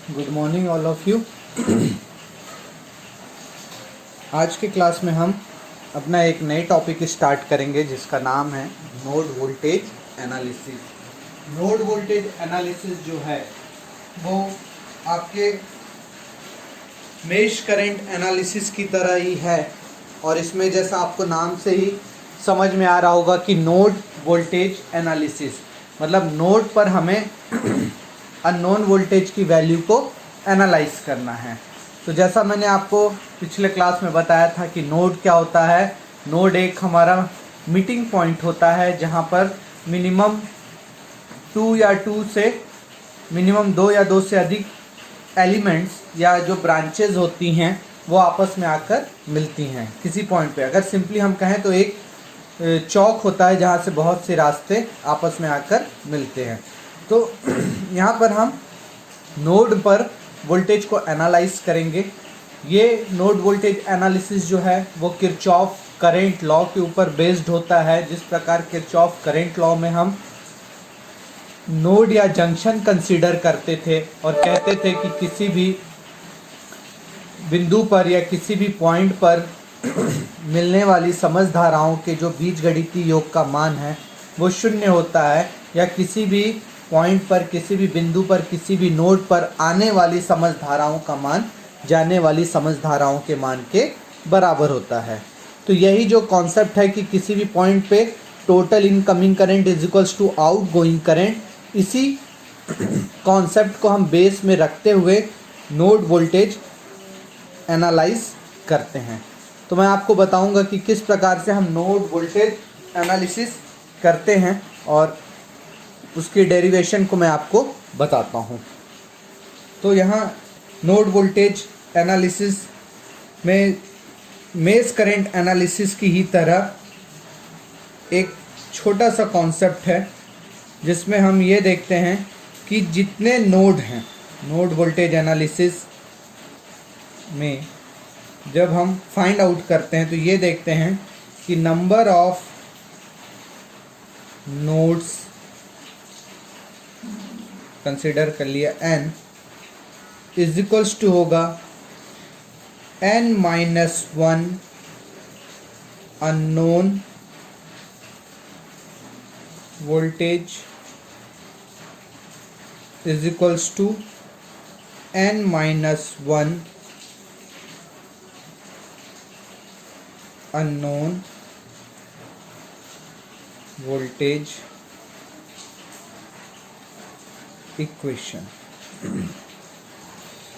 Good morning all of you. आज के class में हम अपना एक नए टॉपिक स्टार्ट करेंगे जिसका नाम है node voltage analysis. Node voltage analysis जो है वो आपके मेश करंट एनालिसिस की तरह ही है और इसमें जैसा आपको नाम से ही समझ में आ रहा होगा कि नोड वोल्टेज एनालिसिस मतलब नोड पर हमें अननोन वोल्टेज की वैल्यू को एनालाइज करना है। तो जैसा मैंने आपको पिछले क्लास में बताया था कि नोड क्या होता है। नोड एक हमारा मीटिंग पॉइंट होता है जहाँ पर मिनिमम 2 या 2 से अधिक एलिमेंट्स या जो ब्रांचेज होती हैं वो आपस में आकर मिलती हैं किसी पॉइंट पे। अगर सिंपली हम कहें तो एक चौक होता है जहाँ से बहुत से रास्ते आपस में आकर मिलते हैं। तो यहाँ पर हम नोड पर वोल्टेज को एनालाइज करेंगे। ये नोड वोल्टेज एनालिसिस जो है वो किरचॉफ करंट लॉ के ऊपर बेस्ड होता है। जिस प्रकार किरचॉफ करंट लॉ में हम नोड या जंक्शन कंसीडर करते थे और कहते थे कि किसी भी बिंदु पर या किसी भी पॉइंट पर मिलने वाली समझधाराओं के जो बीजगणितीय योग का मान है वो 0 होता है, या किसी भी पॉइंट पर किसी भी बिंदु पर किसी भी नोड पर आने वाली समझधाराओं का मान जाने वाली समझधाराओं के मान के बराबर होता है। तो यही जो कॉन्सेप्ट है कि किसी भी पॉइंट पे total incoming current is equals to outgoing current, इसी कॉन्सेप्ट को हम बेस में रखते हुए नोड वोल्टेज एनालाइज करते हैं। तो मैं आपको बताऊंगा कि किस प्रकार से हम नोड वोल्टेज एनालिसिस करते हैं और उसकी डेरिवेशन को मैं आपको बताता हूँ। तो यहाँ नोड वोल्टेज एनालिसिस में मेश करंट एनालिसिस की ही तरह एक छोटा सा कॉन्सेप्ट है जिसमें हम ये देखते हैं कि जितने नोड हैं नोड वोल्टेज एनालिसिस में जब हम फाइंड आउट करते हैं तो ये देखते हैं कि नंबर ऑफ नोड्स कंसिडर कर लिया n इज इक्वल्स टू होगा n-1 unknown voltage is equals to n-1 unknown voltage equation.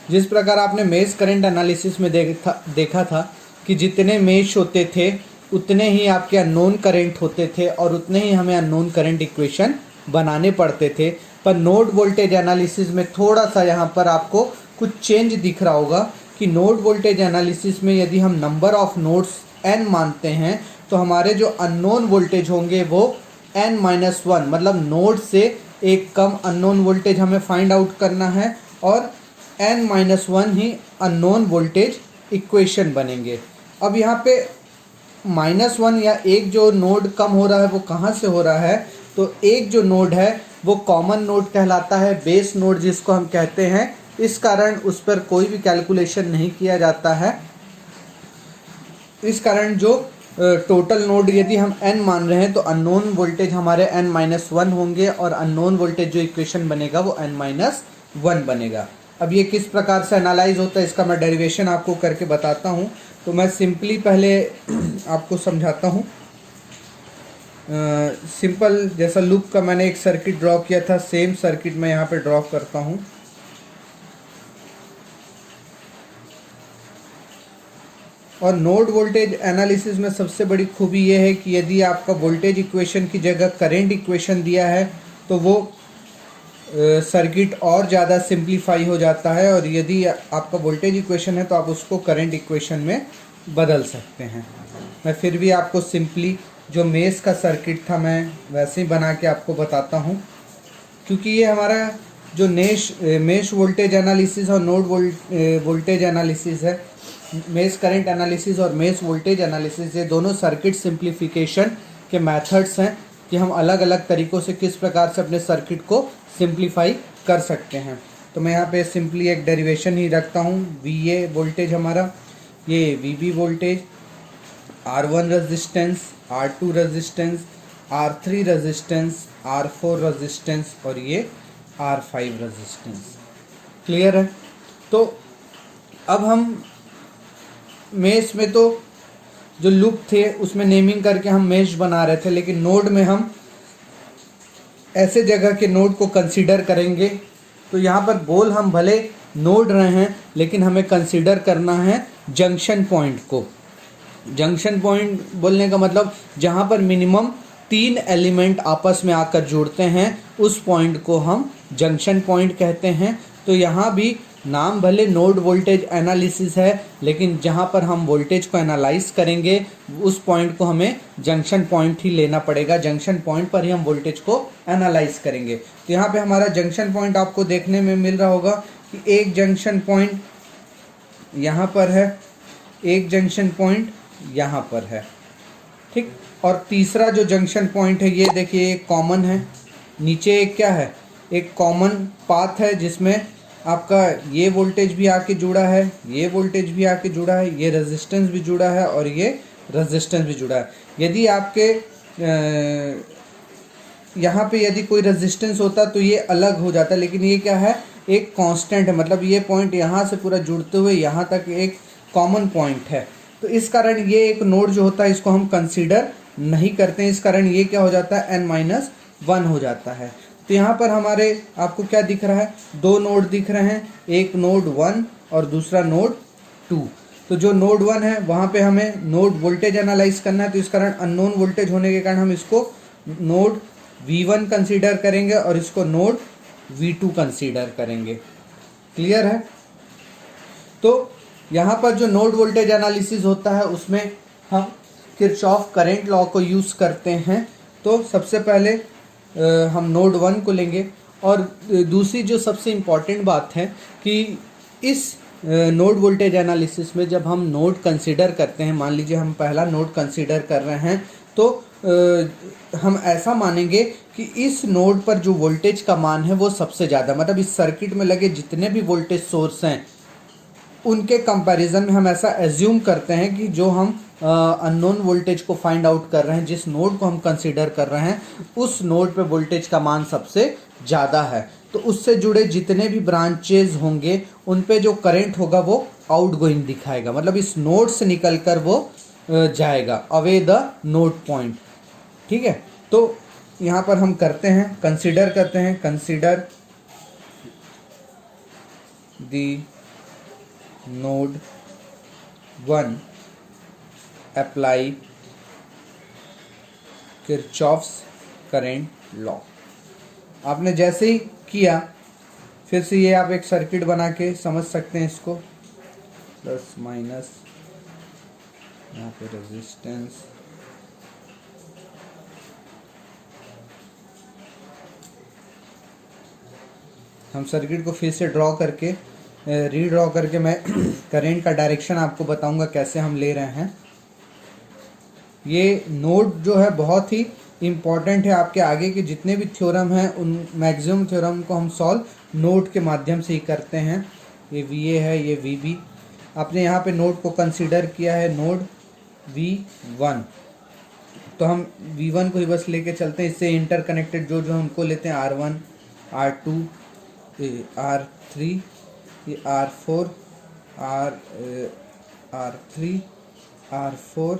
जिस प्रकार आपने मेश करंट एनालिसिस में देखा था कि जितने मेश होते थे उतने ही आपके अननोन करंट होते थे और उतने ही हमें अननोन करंट इक्वेशन बनाने पड़ते थे। पर नोड वोल्टेज एनालिसिस में थोड़ा सा यहाँ पर आपको कुछ चेंज दिख रहा होगा कि नोड वोल्टेज एनालिसिस में यदि हम नंबर ऑफ नोड्स n मानते हैं तो हमारे जो अननोन वोल्टेज होंगे वो n-1 मतलब नोड से एक कम अननोन वोल्टेज हमें फाइंड आउट करना है और n-1 ही अननोन वोल्टेज इक्वेशन बनेंगे। अब यहाँ पे -1 या एक जो नोड कम हो रहा है वो कहाँ से हो रहा है, तो एक जो नोड है वो कॉमन नोड कहलाता है, बेस नोड जिसको हम कहते हैं। इस कारण उस पर कोई भी कैलकुलेशन नहीं किया जाता है। इस कारण जो टोटल नोड यदि हम n मान रहे हैं तो अननोन वोल्टेज हमारे n-1 होंगे और अननोन वोल्टेज जो इक्वेशन बनेगा वो n-1 बनेगा। अब ये किस प्रकार से एनालाइज होता है इसका मैं डेरिवेशन आपको करके बताता हूँ। तो मैं सिंपली पहले आपको समझाता हूँ। सिंपल जैसा लूप का मैंने एक सर्किट ड्रॉ किया था, सेम सर्किट मैं यहाँ पे ड्रॉ करता हूँ। और नोड वोल्टेज एनालिसिस में सबसे बड़ी खूबी ये है कि यदि आपका वोल्टेज इक्वेशन की जगह करंट इक्वेशन दिया है तो वो सर्किट और ज़्यादा सिंप्लीफाई हो जाता है, और यदि आपका वोल्टेज इक्वेशन है तो आप उसको करंट इक्वेशन में बदल सकते हैं। मैं फिर भी आपको सिंपली जो मेश का सर्किट था मैं वैसे ही बना के आपको बताता हूँ, क्योंकि ये हमारा जो मेश वोल्टेज एनालिसिस और नोड वोल्टेज एनालिसिस है, मेश करंट एनालिसिस और मेश वोल्टेज एनालिसिस, ये दोनों सर्किट सिंप्लीफिकेशन के मेथड्स हैं कि हम अलग अलग तरीक़ों से किस प्रकार से अपने सर्किट को सिंप्लीफाई कर सकते हैं। तो मैं यहाँ पे सिंपली एक डेरिवेशन ही रखता हूँ। VA वोल्टेज हमारा, ये VB voltage, R1 resistance, R2 resistance, R3 resistance, R4 resistance और ये R5 रेजिस्टेंस। क्लियर है? तो अब हम मेश में तो जो लूप थे उसमें नेमिंग करके हम मेश बना रहे थे, लेकिन नोड में हम ऐसे जगह के नोड को कंसीडर करेंगे। तो यहाँ पर बोल हम भले नोड रहे हैं, लेकिन हमें कंसीडर करना है जंक्शन पॉइंट को। जंक्शन पॉइंट बोलने का मतलब जहाँ पर मिनिमम 3 एलिमेंट आपस में आकर जुड़ते हैं, उस पॉइंट को हम जंक्शन पॉइंट कहते हैं। तो यहाँ भी नाम भले नोड वोल्टेज एनालिसिस है, लेकिन जहाँ पर हम वोल्टेज को एनालाइज करेंगे उस पॉइंट को हमें जंक्शन पॉइंट ही लेना पड़ेगा। जंक्शन पॉइंट पर ही हम वोल्टेज को एनालाइज करेंगे। तो यहाँ पे हमारा जंक्शन पॉइंट आपको देखने में मिल रहा होगा कि एक जंक्शन पॉइंट यहाँ पर है, एक जंक्शन पॉइंट यहाँ पर है, ठीक। और तीसरा जो जंक्शन पॉइंट है ये देखिए एक कॉमन है, नीचे एक क्या है, एक कॉमन पाथ है जिसमें आपका ये वोल्टेज भी आके जुड़ा है, ये वोल्टेज भी आके जुड़ा है, ये रेजिस्टेंस भी जुड़ा है और ये रेजिस्टेंस भी जुड़ा है। यदि आपके यहाँ पे यदि कोई रेजिस्टेंस होता तो ये अलग हो जाता, लेकिन ये क्या है, एक कांस्टेंट है। मतलब ये पॉइंट यहाँ से पूरा जुड़ते हुए यहाँ तक एक कॉमन पॉइंट है। तो इस कारण ये एक नोड जो होता है इसको हम कंसीडर नहीं करते हैं। इस कारण ये क्या हो जाता है, n-1 हो जाता है। तो यहाँ पर हमारे आपको क्या दिख रहा है, 2 नोड दिख रहे हैं, एक नोड 1 और दूसरा नोड 2। तो जो नोड 1 है वहाँ पे हमें नोड वोल्टेज एनालाइज करना है। तो इस कारण अननोन वोल्टेज होने के कारण हम इसको नोड V1 कंसीडर करेंगे और इसको नोड V2 कंसीडर करेंगे। क्लियर है? तो यहाँ पर जो नोड वोल्टेज एनालिसिस होता है उसमें हम किरचॉफ करंट लॉ को यूज़ करते हैं। तो सबसे पहले हम नोड 1 को लेंगे। और दूसरी जो सबसे इम्पॉर्टेंट बात है कि इस नोड वोल्टेज एनालिसिस में जब हम नोड कंसीडर करते हैं, मान लीजिए हम पहला नोड कंसीडर कर रहे हैं, तो हम ऐसा मानेंगे कि इस नोड पर जो वोल्टेज का मान है वो सबसे ज़्यादा, मतलब इस सर्किट में लगे जितने भी वोल्टेज सोर्स हैं उनके कंपैरिजन में हम ऐसा एज्यूम करते हैं कि जो हम अननोन वोल्टेज को फाइंड आउट कर रहे हैं, जिस नोड को हम कंसीडर कर रहे हैं, उस नोड पे वोल्टेज का मान सबसे ज़्यादा है। तो उससे जुड़े जितने भी ब्रांचेज होंगे उन पे जो करंट होगा वो आउटगोइंग दिखाएगा, मतलब इस नोड से निकल कर वो जाएगा अवे द नोड पॉइंट। ठीक है, तो यहाँ पर हम करते हैं, कंसीडर करते हैं, consider the node 1 apply Kirchhoff's current law. आपने जैसे ही किया फिर से ये आप एक सर्किट बना के समझ सकते हैं इसको, प्लस माइनस यहाँ पे रेजिस्टेंस, हम सर्किट को फिर से ड्रॉ करके रीड्रॉ करके मैं करंट का डायरेक्शन आपको बताऊंगा कैसे हम ले रहे हैं। ये नोड जो है बहुत ही इम्पॉर्टेंट है, आपके आगे के जितने भी थ्योरम हैं उन मैक्सिमम थ्योरम को हम सॉल्व नोड के माध्यम से ही करते हैं। ये VA है, ये VB, आपने यहाँ पे नोड को कंसीडर किया है नोड V1, तो हम V1 को ही बस लेके चलते हैं। इससे इंटरकनेक्टेड जो जो हमको लेते हैं R1, R2, R3, ये R4, R3, R4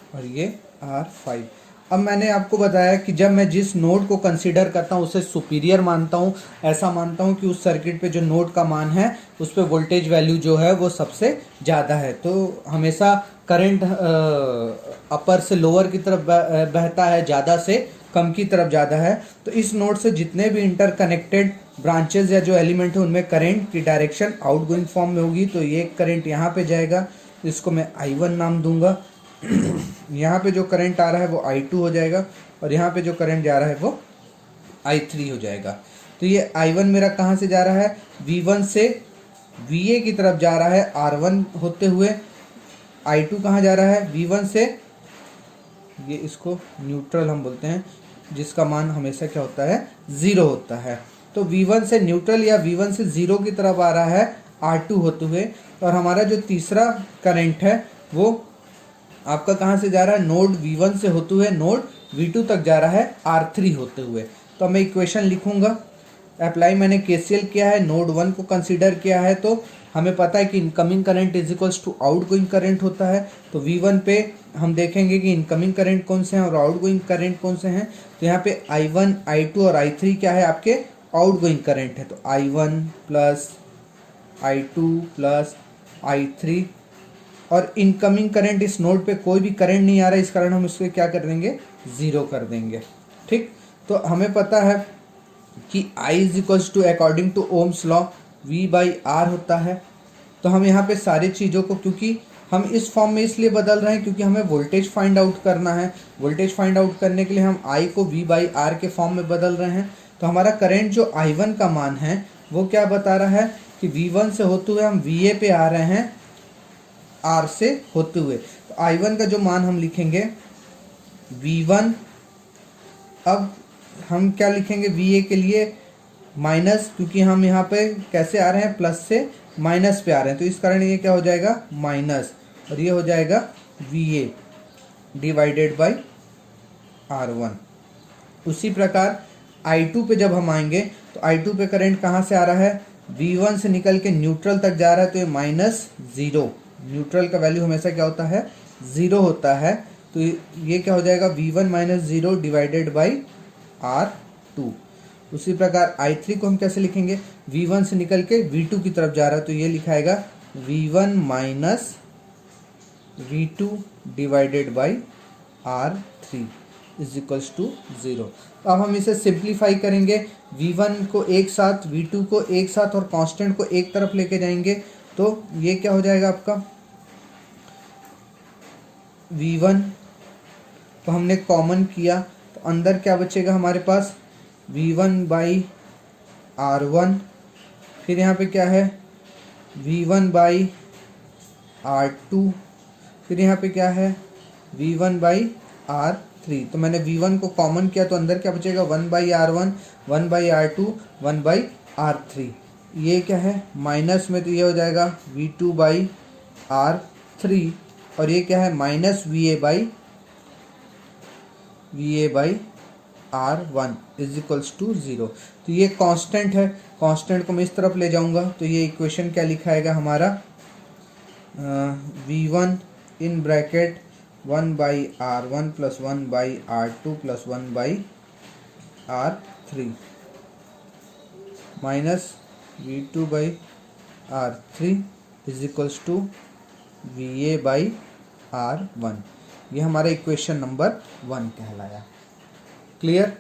और ये R5। अब मैंने आपको बताया कि जब मैं जिस नोड को कंसीडर करता हूँ उसे सुपीरियर मानता हूँ, ऐसा मानता हूँ कि उस सर्किट पे जो नोड का मान है उस पे वोल्टेज वैल्यू जो है वो सबसे ज़्यादा है। तो हमेशा करंट अपर से लोअर की तरफ बहता है, ज़्यादा से कम की तरफ ज़्यादा है। तो इस नोड से जितने भी इंटरकनेक्टेड ब्रांचेज या जो एलिमेंट है उनमें करंट की डायरेक्शन आउटगोइंग फॉर्म में होगी। तो ये करंट यहाँ पे जाएगा, इसको मैं I1 नाम दूंगा। यहाँ पे जो करंट आ रहा है वो I2 हो जाएगा और यहाँ पे जो करंट जा रहा है वो I3 हो जाएगा। तो ये I1 मेरा कहाँ से जा रहा है, V1 से VA की तरफ जा रहा है R1 होते हुए। I2 कहाँ जा रहा है, V1 से, ये इसको न्यूट्रल हम बोलते हैं, जिसका मान हमेशा क्या होता है, 0 होता है। तो V1 से न्यूट्रल या V1 से ज़ीरो की तरफ आ रहा है R2 होते हुए, और हमारा जो तीसरा करंट है वो आपका कहाँ से जा रहा है, नोड V1 से होते हुए नोड V2 तक जा रहा है R3 होते हुए। तो मैं इक्वेशन लिखूंगा, अप्लाई मैंने KCL किया है, नोड 1 को कंसीडर किया है, तो हमें पता है कि incoming current is equals to outgoing current होता है। तो V1 पे हम देखेंगे कि इनकमिंग करंट कौन से हैं और आउटगोइंग करंट कौन से हैं। तो यहाँ पे I1, I2 और I3 क्या है, आपके आउटगोइंग करंट है। तो I1 plus I2 plus I3, और इनकमिंग करंट इस नोड पे कोई भी करंट नहीं आ रहा है, इस कारण हम इसको क्या कर देंगे, ज़ीरो कर देंगे। ठीक, तो हमें पता है कि I is equals to according to Ohm's law V/R होता है। तो हम यहाँ पे सारी चीज़ों को, क्योंकि हम इस फॉर्म में इसलिए बदल रहे हैं क्योंकि हमें वोल्टेज फाइंड आउट करना है। वोल्टेज फाइंड आउट करने के लिए हम I को V/R के फॉर्म में बदल रहे हैं। तो हमारा करंट जो I1 का मान है वो क्या बता रहा है कि V1 से होते हुए हम VA पे आ रहे हैं R से होते हुए। तो I1 का जो मान हम लिखेंगे V1, अब हम क्या लिखेंगे VA के लिए माइनस, क्योंकि हम यहाँ पे कैसे आ रहे हैं, प्लस से माइनस पे आ रहे हैं, तो इस कारण ये क्या हो जाएगा माइनस, और ये हो जाएगा VA डिवाइडेड बाई R1। उसी प्रकार I2 पे जब हम आएंगे तो I2 पे करंट कहाँ से आ रहा है, V1 से निकल के न्यूट्रल तक जा रहा है, तो ये -0, न्यूट्रल का वैल्यू हमेशा क्या होता है, 0 होता है। तो ये क्या हो जाएगा V1 - 0 डिवाइडेड बाई R2। उसी प्रकार I3 को हम कैसे लिखेंगे, V1 से निकल के V2 की तरफ जा रहा है, तो ये लिखाएगा V1 minus V2 divided by R3 is equals to 0। तो अब हम इसे सिंप्लीफाई करेंगे, V1 को एक साथ, V2 को एक साथ और कांस्टेंट को एक तरफ लेके जाएंगे, तो ये क्या हो जाएगा आपका V1 तो हमने कॉमन किया, तो अंदर क्या बचेगा हमारे पास V1/R1, फिर यहाँ पे क्या है V1/R2, फिर यहाँ पे क्या है V1/R3। तो मैंने V1 को कॉमन किया तो अंदर क्या बचेगा 1/R1, 1/R2, 1/R3। ये क्या है माइनस में, तो ये हो जाएगा V2/R3, और ये क्या है minus VA/R1 is equals to 0। तो ये कांस्टेंट है, कांस्टेंट को मैं इस तरफ ले जाऊंगा, तो ये इक्वेशन क्या लिखाएगा हमारा V1 in bracket 1/R1 plus 1/R2 plus 1/R3 minus V2/R3 is equals to VA/R1। ये हमारा इक्वेशन नंबर 1 कहलाया। क्लियर।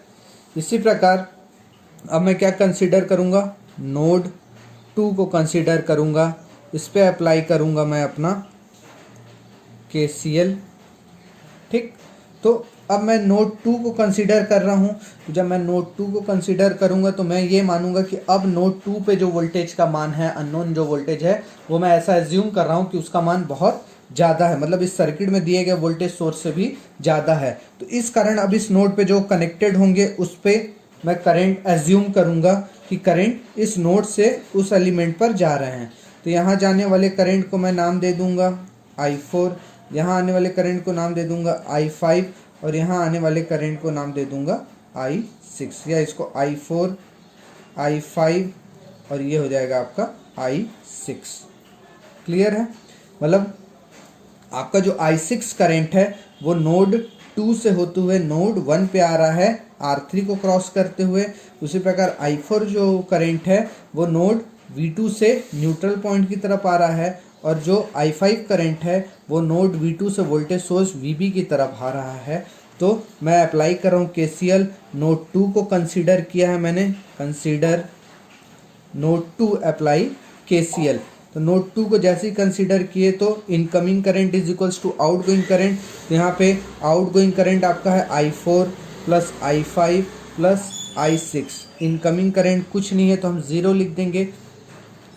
इसी प्रकार अब मैं क्या कंसीडर करूँगा, नोड 2 को कंसीडर करूँगा, इस पे अप्लाई करूँगा मैं अपना KCL। ठीक, तो अब मैं नोड 2 को कंसीडर कर रहा हूँ, तो जब मैं नोड 2 को कंसीडर करूँगा तो मैं ये मानूंगा कि अब नोड 2 पे जो वोल्टेज का मान है, अननोन जो वोल्टेज है, वो मैं ऐसा एज्यूम कर रहा हूँ कि उसका मान बहुत ज़्यादा है, मतलब इस सर्किट में दिए गए वोल्टेज सोर्स से भी ज़्यादा है। तो इस कारण अब इस नोड पे जो कनेक्टेड होंगे उस पर मैं करंट एज्यूम करूँगा कि करंट इस नोड से उस एलिमेंट पर जा रहे हैं। तो यहाँ जाने वाले करंट को मैं नाम दे दूँगा I4, यहाँ आने वाले करंट को नाम दे दूँगा I5, और यहाँ आने वाले करंट को नाम दे दूँगा I6, या इसको I4, I5 और ये हो जाएगा आपका I6। क्लियर है, मतलब आपका जो I6 करंट है वो नोड 2 से होते हुए नोड 1 पे आ रहा है R3 को क्रॉस करते हुए। उसी प्रकार I4 जो करंट है वो नोड V2 से न्यूट्रल पॉइंट की तरफ आ रहा है, और जो I5 करंट है वो नोड V2 से वोल्टेज सोर्स VB की तरफ आ रहा है। तो मैं अप्लाई कर रहा हूँ KCL, नोड 2 को कंसीडर किया है मैंने, कंसीडर नोड 2 अप्लाई KCL। तो नोड 2 को जैसे ही कंसीडर किए तो incoming current is equals to outgoing current. तो यहाँ पे आउटगोइंग करंट आपका है I4 plus I5 plus I6। Incoming current कुछ नहीं है तो हम 0 लिख देंगे।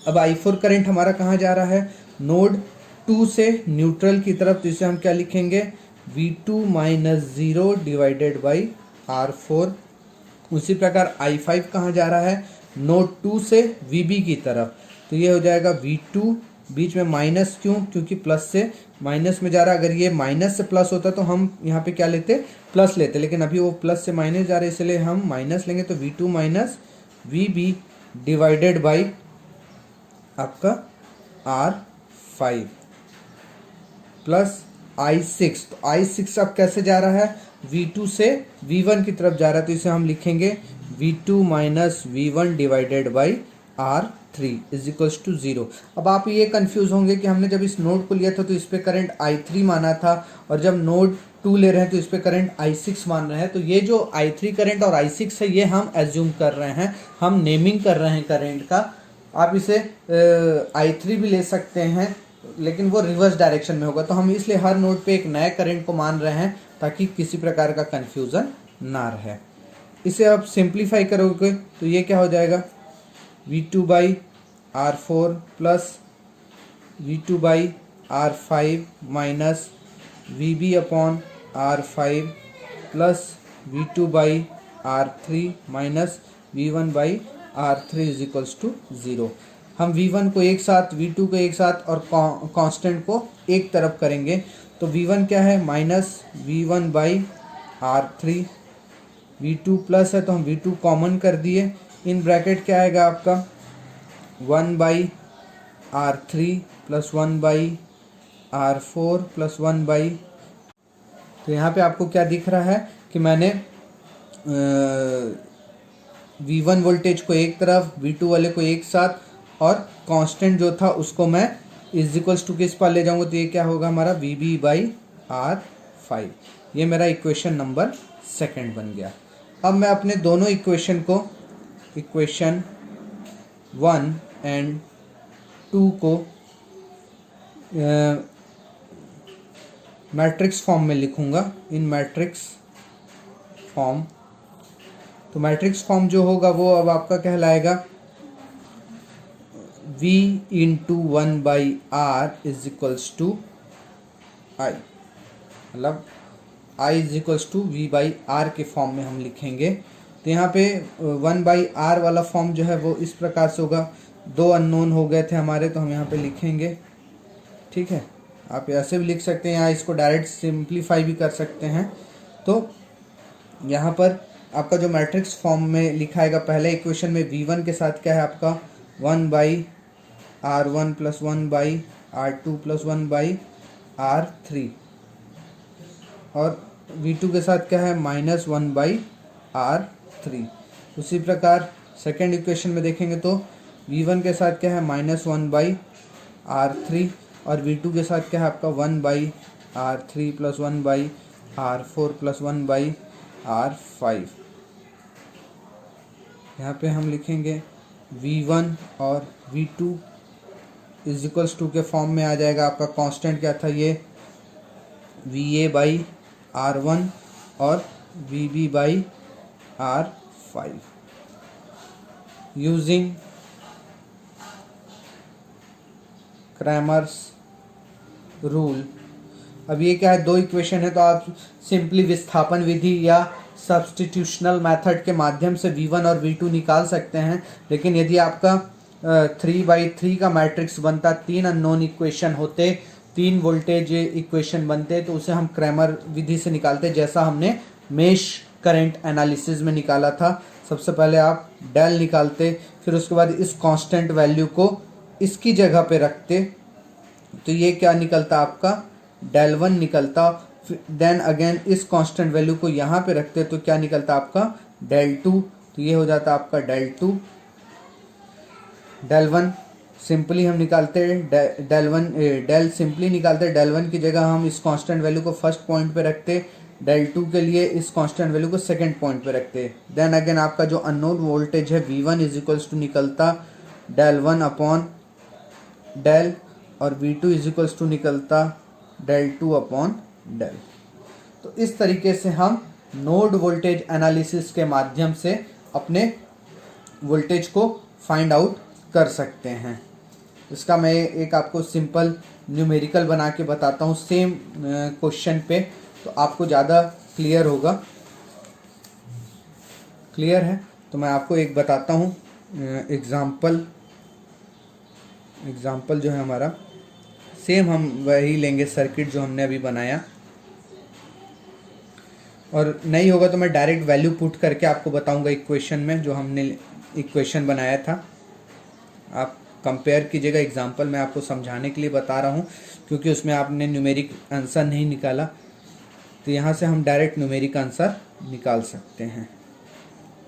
अब I4 करंट हमारा कहाँ जा रहा है, नोड 2 से न्यूट्रल की तरफ, तो इसे हम क्या लिखेंगे V2 - 0 डिवाइडेड बाई R4। उसी प्रकार I5 कहाँ जा रहा है, नोड 2 से VB की तरफ। तो ये हो जाएगा V2, बीच में माइनस क्यों, क्योंकि प्लस से माइनस में जा रहा है। अगर ये माइनस से प्लस होता तो हम यहाँ पे क्या लेते, प्लस लेते, लेकिन अभी वो प्लस से माइनस जा रहा है इसलिए हम माइनस लेंगे। तो V2 minus VB divided by आपका R5 प्लस I6। तो I6 अब कैसे जा रहा है, V2 से V1 की तरफ जा रहा है, तो इसे हम लिखेंगे V2 minus V1 divided by R3 is equals to 0। अब आप ये कंफ्यूज होंगे कि हमने जब इस नोड को लिया था तो इस पे करंट I3 माना था, और जब नोड 2 ले रहे हैं तो इस पे करंट I6 मान रहे हैं। तो ये जो I3 करंट और I6 है ये हम एज्यूम कर रहे हैं, हम नेमिंग कर रहे हैं करंट का। आप इसे I3 भी ले सकते हैं, लेकिन वो रिवर्स डायरेक्शन में होगा। तो हम इसलिए हर नोड पे एक नए करंट को मान रहे हैं ताकि किसी प्रकार का कन्फ्यूज़न ना रहे। इसे आप सिंप्लीफाई करोगे तो ये क्या हो जाएगा, V2 by R4 plus V2 by R5 minus VB upon R5 plus V2 by R3 minus V1 by R3 is equals to 0। हम V1 को एक साथ, V2 को एक साथ और कांस्टेंट को एक तरफ करेंगे। तो V1 क्या है, minus V1 by R3, V2 plus है तो हम V2 कॉमन कर दिए। इन ब्रैकेट क्या आएगा आपका 1 by R3 plus 1 by R4 plus 1 by. तो यहाँ पे आपको क्या दिख रहा है कि मैंने V1 वोल्टेज को एक तरफ, V2 वाले को एक साथ, और कांस्टेंट जो था उसको मैं इज इक्वल्स टू किस पर ले जाऊंगा। तो ये क्या होगा हमारा VB बाई R5। ये मेरा इक्वेशन नंबर 2 बन गया। अब मैं अपने दोनों इक्वेशन को, इक्वेशन 1 एंड 2 को मैट्रिक्स फॉर्म में लिखूंगा, इन मैट्रिक्स फॉर्म। तो मैट्रिक्स फॉर्म जो होगा वो अब आपका कहलाएगा V into 1 by R is equals to I, मतलब I is equals to V by R के फॉर्म में हम लिखेंगे। तो यहाँ पे 1 बाई R वाला फॉर्म जो है वो इस प्रकार से होगा, 2 अननोन हो गए थे हमारे, तो हम यहाँ पे लिखेंगे, ठीक है। आप ऐसे भी लिख सकते हैं, यहाँ इसको डायरेक्ट सिंप्लीफाई भी कर सकते हैं। तो यहाँ पर आपका जो मैट्रिक्स फॉर्म में लिखाएगा, पहले इक्वेशन में V1 के साथ क्या है आपका 1 by R1 plus 1 by R2 plus 1 by R3, और V2 के साथ क्या है माइनस 1 बाई R3। उसी प्रकार सेकेंड इक्वेशन में देखेंगे तो V1 के साथ क्या है माइनस 1 बाई R3, और V2 के साथ क्या है आपका 1 by R3 plus 1 by R4 plus 1 by R5। यहाँ पे हम लिखेंगे V1 और V2 इज इक्वल्स टू के फॉर्म में आ जाएगा। आपका कांस्टेंट क्या था, ये VA बाई R1 और VB by R5 using Cramer's rule. अब ये क्या है, 2 इक्वेशन है, तो आप सिंपली विस्थापन विधि या सब्स्टिट्यूशनल मेथड के माध्यम से V1 और V2 निकाल सकते हैं। लेकिन यदि आपका 3/3 का मैट्रिक्स बनता, 3 अननोन इक्वेशन होते, 3 वोल्टेज इक्वेशन बनते, तो उसे हम क्रैमर विधि से निकालते, जैसा हमने मेश करंट एनालिसिस में निकाला था। सबसे पहले आप डेल निकालते, फिर उसके बाद इस कांस्टेंट वैल्यू को इसकी जगह पे रखते, तो ये क्या निकलता आपका डेल 1 निकलता। देन अगेन इस कांस्टेंट वैल्यू को यहाँ पे रखते तो क्या निकलता आपका डेल 2। तो ये हो जाता आपका डेल 2। डेल 1 सिंपली हम निकालते हैं, डेल सिंपली निकालते हैं। डेल 1 की जगह हम इस कांस्टेंट वैल्यू को फर्स्ट पॉइंट पे रखते, डेल 2 के लिए इस कांस्टेंट वैल्यू को सेकंड पॉइंट पे रखते। देन अगेन आपका जो अननोन वोल्टेज है V1 इज इक्वल्स टू निकलता डेल 1 अपॉन डेल, और V2 इज इक्वल्स टू निकलता डेल 2 अपॉन डेल। तो इस तरीके से हम नोड वोल्टेज एनालिसिस के माध्यम से अपने वोल्टेज को फाइंड आउट कर सकते हैं। इसका मैं एक आपको सिंपल न्यूमेरिकल बना के बताता हूँ सेम क्वेश्चन पे, तो आपको ज़्यादा क्लियर होगा। क्लियर है? तो मैं आपको एक बताता हूँ। एग्ज़ाम्पल जो है हमारा सेम हम वही लेंगे सर्किट जो हमने अभी बनाया, और नहीं होगा तो मैं डायरेक्ट वैल्यू पुट करके आपको बताऊंगा इक्वेशन में जो हमने इक्वेशन बनाया था। आप कंपेयर कीजिएगा, एग्जांपल मैं आपको समझाने के लिए बता रहा हूँ क्योंकि उसमें आपने न्यूमेरिक आंसर नहीं निकाला, तो यहाँ से हम डायरेक्ट न्यूमेरिक आंसर निकाल सकते हैं।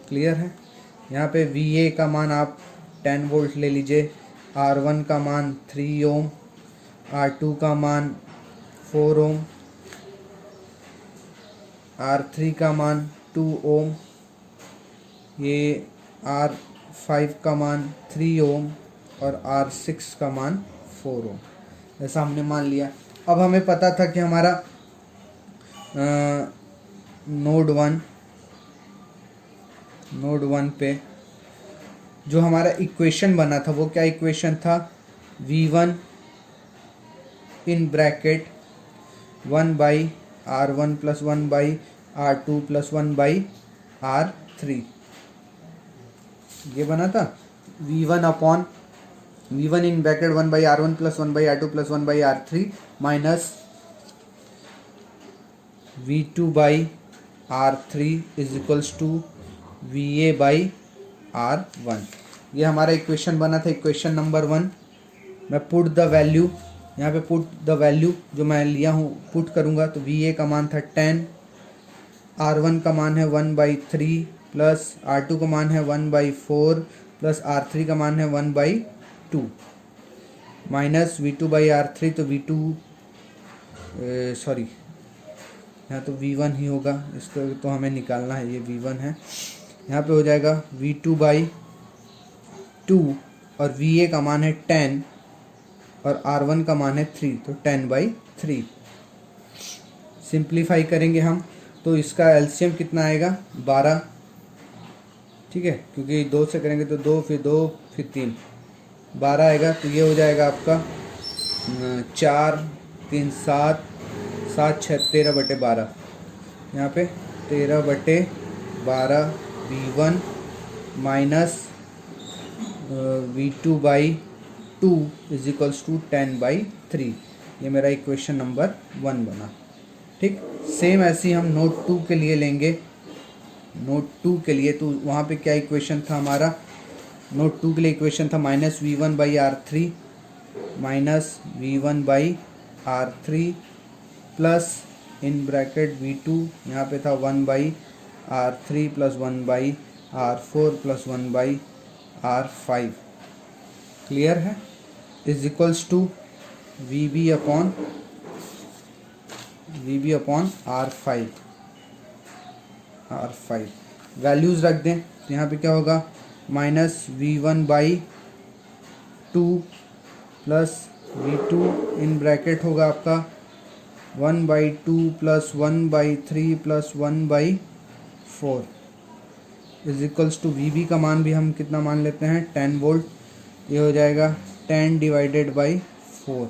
क्लियर है? यहाँ पे VA का मान आप 10 वोल्ट ले लीजिए, R1 का मान 3 ओम, R2 का मान 4 ओम, R3 का मान 2 ओम, ये R5 का मान 3 ओम और R6 का मान 4 ओम, ऐसा हमने मान लिया। अब हमें पता था कि हमारा नोड 1 पे जो हमारा इक्वेशन बना था वो क्या इक्वेशन था, V1 in bracket 1/R1 + 1/R2 + 1/R3, ये बना था V1 in bracket 1/R1 + 1/R2 + 1/R3 minus V2/R3 is equals to VA/R1। ये हमारा इक्वेशन बना था, इक्वेशन नंबर 1। मैं पुट द वैल्यू, यहाँ पे पुट द वैल्यू जो मैं लिया हूँ पुट करूँगा, तो VA का मान था 10, R1 का मान है 1/3 प्लस R2 का मान है 1/4 प्लस R3 का मान है 1/2 माइनस V2/R3, तो यहाँ तो V1 ही होगा, इसको तो हमें निकालना है, ये V1 है। यहाँ पे हो जाएगा V2/2 और VA का मान है 10 और R1 का मान है 3, तो 10/3। सिंप्लीफाई करेंगे हम तो इसका एलसीएम कितना आएगा, 12। ठीक है, क्योंकि 2 से करेंगे तो 2 फिर 3, 12 आएगा। तो ये हो जाएगा आपका 4 3 7 7 6 13/12। यहाँ पे 13/12 V1 minus V2/2 is equals to 10/3। ये मेरा इक्वेशन नंबर 1 बना। ठीक, सेम ऐसे ही हम नोट 2 के लिए लेंगे। नोट 2 के लिए तो वहाँ पे क्या इक्वेशन था हमारा, नोट 2 के लिए इक्वेशन था minus V1/R3 minus V1/R3 plus in bracket V2, यहाँ पे था 1/R3 plus 1/R4 plus 1/R5। Clear है? Is equals to VB upon R5। Values रख दें तो यहाँ पे क्या होगा, minus V1/2 plus V2 in bracket होगा आपका 1/2 plus 1/3 plus 1/4 is equals to VB का मान भी हम कितना मान लेते हैं, 10 वोल्ट। ये हो जाएगा 10/4।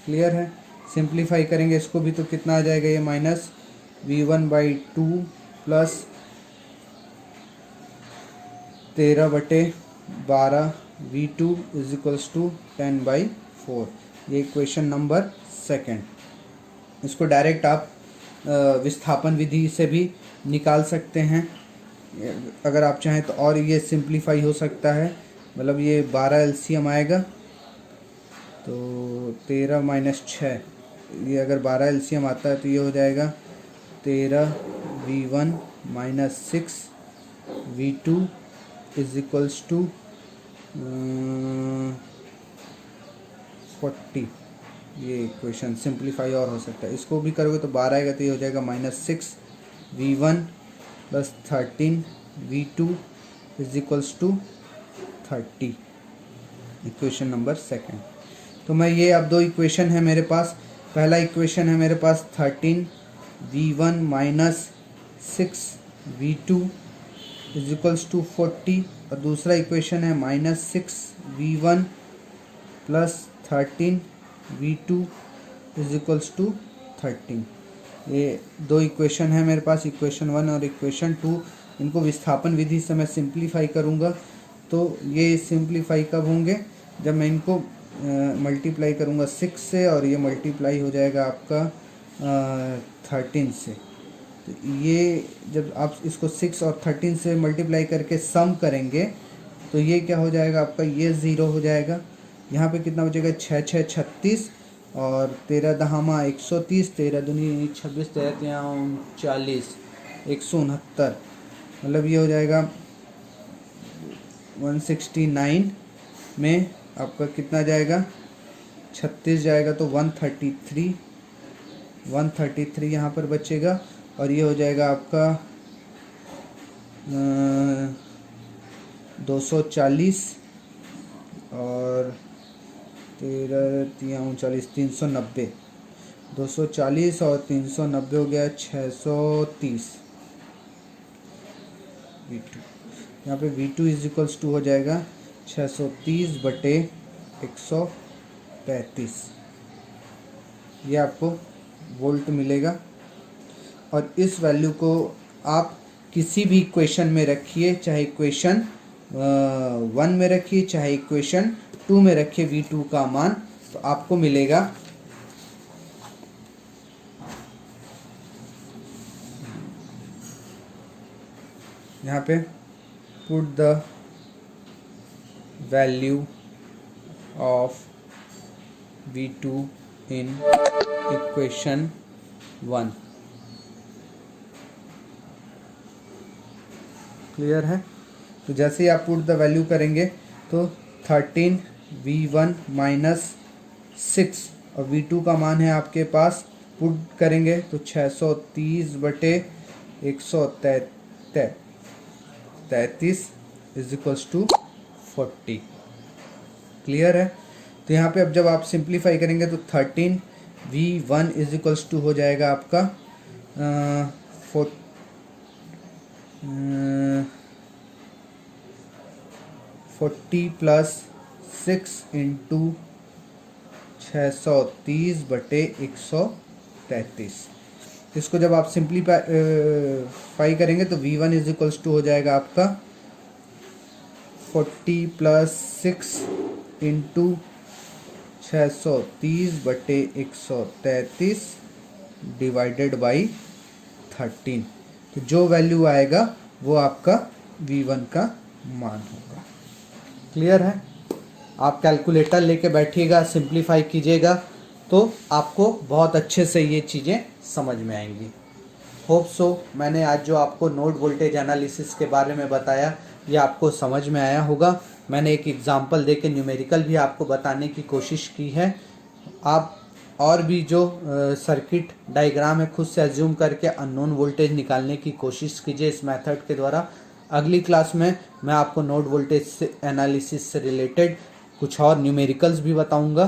क्लियर है? सिंप्लीफाई करेंगे इसको भी तो कितना आ जाएगा, ये minus V1/2 plus 13/12 V2 is equals to 10/4। ये इक्वेशन नंबर 2। इसको डायरेक्ट आप विस्थापन विधि से भी निकाल सकते हैं अगर आप चाहें तो, और ये सिंप्लीफाई हो सकता है। मतलब ये 12 एलसीएम आएगा तो 13 माइनस 6, ये अगर 12 एलसीएम आता है तो ये हो जाएगा 13 V1 minus 6 V2 is equals to 40। ये इक्वेशन सिंप्लीफाई और हो सकता है, इसको भी करोगे तो 12 आएगा, तो ये हो जाएगा -6 V1 plus 13 V2 is equals to 30। Equation number 2। तो मैं ये अब 2 इक्वेशन है मेरे पास। पहला इक्वेशन है मेरे पास 13 V1 minus 6 V2 is equals to 40, और दूसरा इक्वेशन है -6 V1 plus 13 V2 is equals to 13। ये 2 इक्वेशन है मेरे पास, इक्वेशन 1 और इक्वेशन 2। इनको विस्थापन विधि से मैं सिंप्लीफाई करूँगा तो ये सिंप्लीफाई कब होंगे, जब मैं इनको मल्टीप्लाई करूँगा 6 से और ये मल्टीप्लाई हो जाएगा आपका 13 से। तो ये जब आप इसको 6 और 13 से मल्टीप्लाई करके सम करेंगे तो ये क्या हो जाएगा आपका, ये 0 हो जाएगा। यहाँ पे कितना बचेगा, 6 6 36 और 13 दहामा 130, 13 दूनी 26, 13 39 169, मतलब ये हो जाएगा 169 में आपका कितना जाएगा, 36 जाएगा तो 133 यहाँ पर बचेगा और ये हो जाएगा आपका 240 और 13 39 390, 240 और 390 हो गया 630 V2। यहाँ पे V2 इज इक्वल्स टू हो जाएगा 630 बटे 135, ये आपको वोल्ट मिलेगा। और इस वैल्यू को आप किसी भी इक्वेशन में रखिए, चाहे इक्वेशन 1 में रखिए चाहे इक्वेशन 2 में रखिए V2 का मान, तो आपको मिलेगा यहाँ पे put the value of V2 in equation 1। Clear है? तो जैसे ही आप पुट द वैल्यू करेंगे तो 13 V1 माइनस 6 और V2 का मान है आपके पास, पुट करेंगे तो 630 बटे 133 इज इक्वल्स टू 40। क्लियर है? तो यहाँ पे अब जब आप सिंप्लीफाई करेंगे तो 13 V1 इज इक्वल्स टू हो जाएगा आपका 40 प्लस 6 इंटू 630 बटे 133। इसको जब आप सिंप्लीफाई करेंगे तो V1 इज इक्वल्स टू हो जाएगा आपका 40 प्लस 6 इंटू 630 बटे 133 डिवाइडेड बाई 13। तो जो वैल्यू आएगा वो आपका V1 का मान होगा। क्लियर है? आप कैलकुलेटर लेके बैठिएगा, सिंप्लीफाई कीजिएगा तो आपको बहुत अच्छे से ये चीज़ें समझ में आएंगी। होप सो मैंने आज जो आपको नोड वोल्टेज एनालिसिस के बारे में बताया ये आपको समझ में आया होगा। मैंने एक एग्जांपल देके न्यूमेरिकल भी आपको बताने की कोशिश की है। आप और भी जो सर्किट डायग्राम है खुद से एज्यूम करके अननोन वोल्टेज निकालने की कोशिश कीजिए इस मेथड के द्वारा। अगली क्लास में मैं आपको नोड वोल्टेज से एनालिसिस से रिलेटेड कुछ और न्यूमेरिकल्स भी बताऊंगा।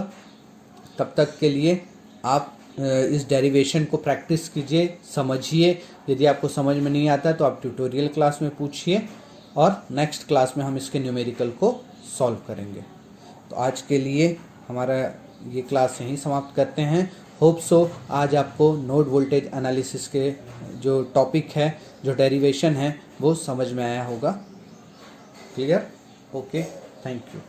तब तक के लिए आप इस डेरिवेशन को प्रैक्टिस कीजिए, समझिए। यदि आपको समझ में नहीं आता तो आप ट्यूटोरियल क्लास में पूछिए और नेक्स्ट क्लास में हम इसके न्यूमेरिकल को सॉल्व करेंगे। तो आज के लिए हमारा ये क्लास यहीं समाप्त करते हैं। होप सो आज आपको नोड वोल्टेज एनालिसिस के जो टॉपिक है, जो डेरिवेशन है, वो समझ में आया होगा। क्लियर? Okay, thank you.